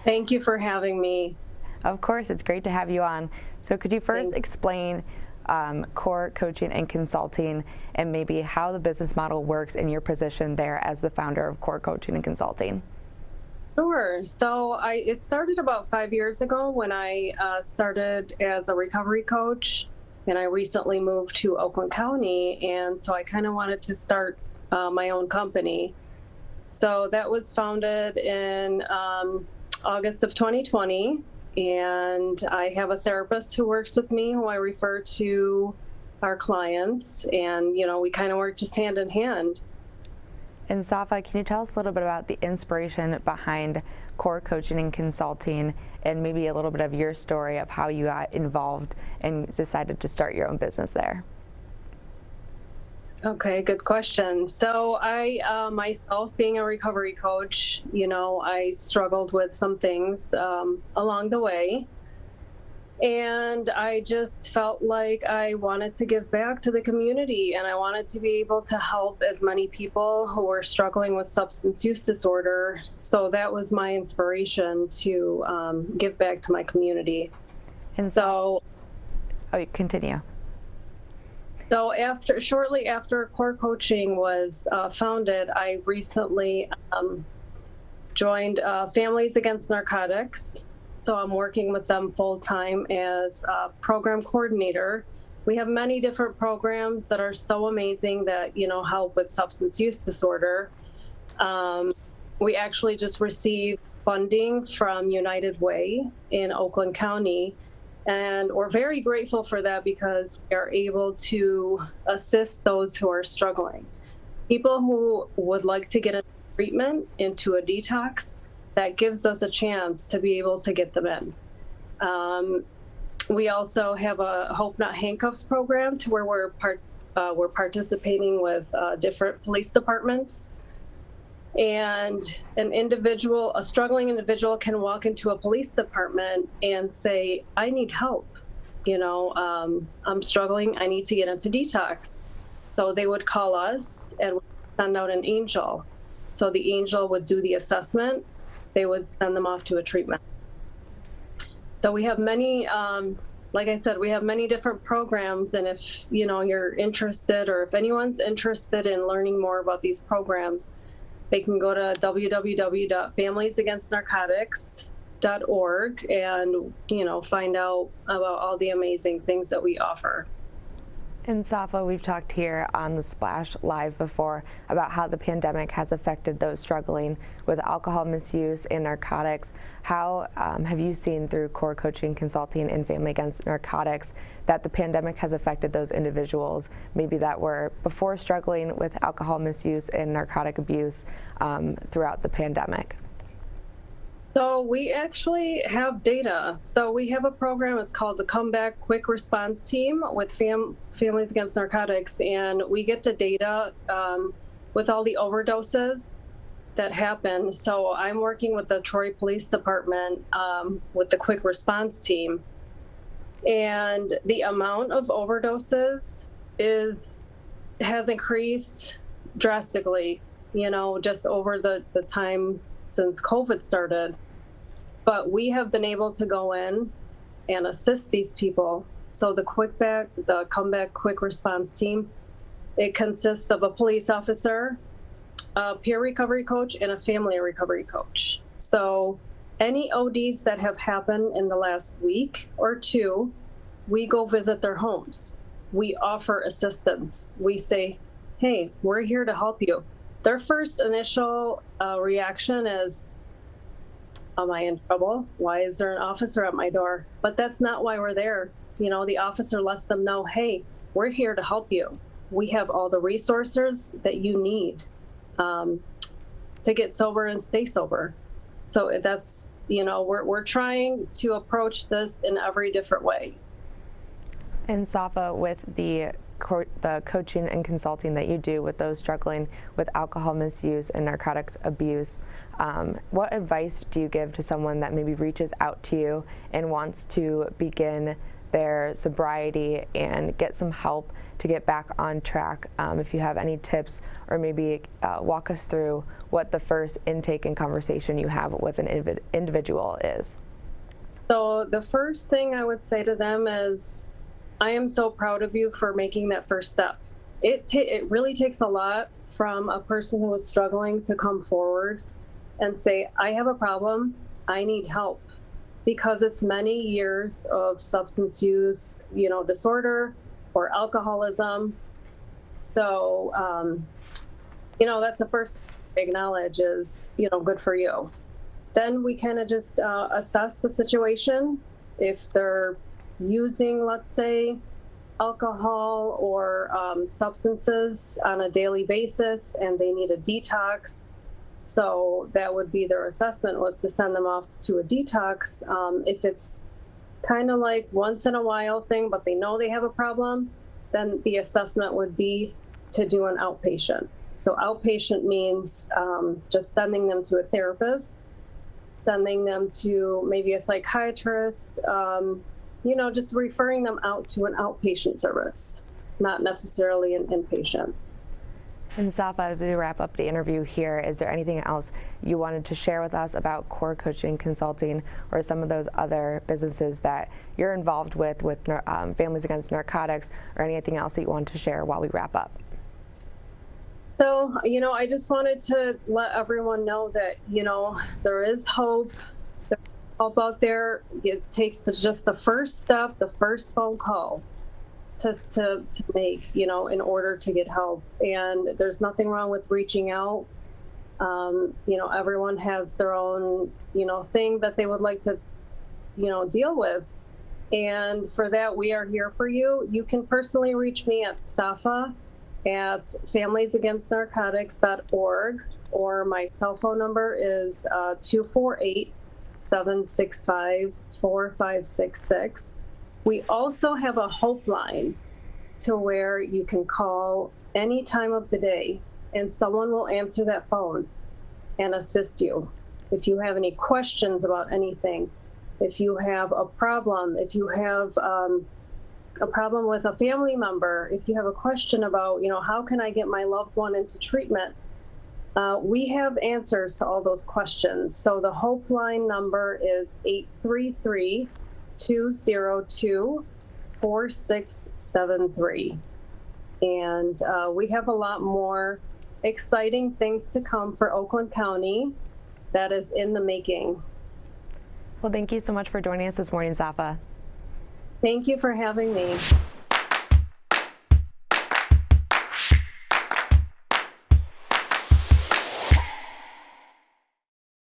Thank you for having me. Of course, it's great to have you on. So could you first explain Core Coaching and Consulting and maybe how the business model works in your position there as the founder of Core Coaching and Consulting? Sure. So it started about 5 years ago when I started as a recovery coach, and I recently moved to Oakland County, and so I kind of wanted to start my own company. So that was founded in August of 2020, and I have a therapist who works with me who I refer to our clients, and we kind of work just hand in hand. And Safaa, can you tell us a little bit about the inspiration behind Core Coaching and Consulting and maybe a little bit of your story of how you got involved and decided to start your own business there? Okay, good question. So I, myself, being a recovery coach, I struggled with some things along the way. And I just felt like I wanted to give back to the community, and I wanted to be able to help as many people who were struggling with substance use disorder. So that was my inspiration to give back to my community. And continue. So shortly after Core Coaching was founded, I recently joined Families Against Narcotics. So I'm working with them full time as a program coordinator. We have many different programs that are so amazing that, help with substance use disorder. We actually just received funding from United Way in Oakland County, and we're very grateful for that because we are able to assist those who are struggling. People who would like to get a treatment into a detox, that gives us a chance to be able to get them in. We also have a Hope Not Handcuffs program to where we're participating with different police departments. And a struggling individual can walk into a police department and say, I need help. I'm struggling, I need to get into detox. So they would call us and we'd send out an angel. So the angel would do the assessment. They would send them off to a treatment. So we have many, like I said, we have many different programs. And if you're interested, or if anyone's interested in learning more about these programs, they can go to www.familiesagainstnarcotics.org and find out about all the amazing things that we offer. And Safaa, we've talked here on the Splash Live before about how the pandemic has affected those struggling with alcohol misuse and narcotics. How have you seen through Core Coaching, Consulting, and Family Against Narcotics that the pandemic has affected those individuals maybe that were before struggling with alcohol misuse and narcotic abuse throughout the pandemic? So we actually have data. So we have a program, it's called the Comeback Quick Response Team with Families Against Narcotics, and we get the data with all the overdoses that happen. So I'm working with the Troy Police Department with the Quick Response Team, and the amount of overdoses has increased drastically, just over the time since COVID started. But we have been able to go in and assist these people. So the Comeback Quick Response Team, it consists of a police officer, a peer recovery coach, and a family recovery coach. So any ODs that have happened in the last week or two, we go visit their homes. We offer assistance. We say, hey, we're here to help you. Their first initial reaction is, am I in trouble? Why is there an officer at my door? But that's not why we're there. The officer lets them know, hey, we're here to help you. We have all the resources that you need to get sober and stay sober. So that's, we're trying to approach this in every different way. And Safaa, with the coaching and consulting that you do with those struggling with alcohol misuse and narcotics abuse, what advice do you give to someone that maybe reaches out to you and wants to begin their sobriety and get some help to get back on track. If you have any tips, or maybe walk us through what the first intake and conversation you have with an individual is. So the first thing I would say to them is, I am so proud of you for making that first step. It really takes a lot from a person who is struggling to come forward and say, I have a problem, I need help. Because it's many years of substance use, disorder or alcoholism. So, that's the first thing I acknowledge is, good for you. Then we kind of just assess the situation. If they're using, let's say, alcohol or substances on a daily basis and they need a detox, so that would be their assessment, was to send them off to a detox. If it's kind of like once in a while thing, but they know they have a problem, then the assessment would be to do an outpatient. So outpatient means just sending them to a therapist, sending them to maybe a psychiatrist, just referring them out to an outpatient service, not necessarily an inpatient. And Safaa, as we wrap up the interview here, is there anything else you wanted to share with us about Core Coaching Consulting or some of those other businesses that you're involved with Families Against Narcotics, or anything else that you wanted to share while we wrap up? So, I just wanted to let everyone know that, there is hope. There's help out there. It takes just the first step, the first phone call to make, in order to get help. And there's nothing wrong with reaching out. Everyone has their own, thing that they would like to, deal with. And for that, we are here for you. You can personally reach me at Safaa at familiesagainstnarcotics.org, or my cell phone number is 248-765-4566. We also have a hope line to where you can call any time of the day and someone will answer that phone and assist you. If you have any questions about anything, if you have a problem, if you have a problem with a family member, if you have a question about, how can I get my loved one into treatment, we have answers to all those questions. So the Hope Line number is 833-202-4673. And we have a lot more exciting things to come for Oakland County that is in the making. Well, thank you so much for joining us this morning, Safaa. Thank you for having me.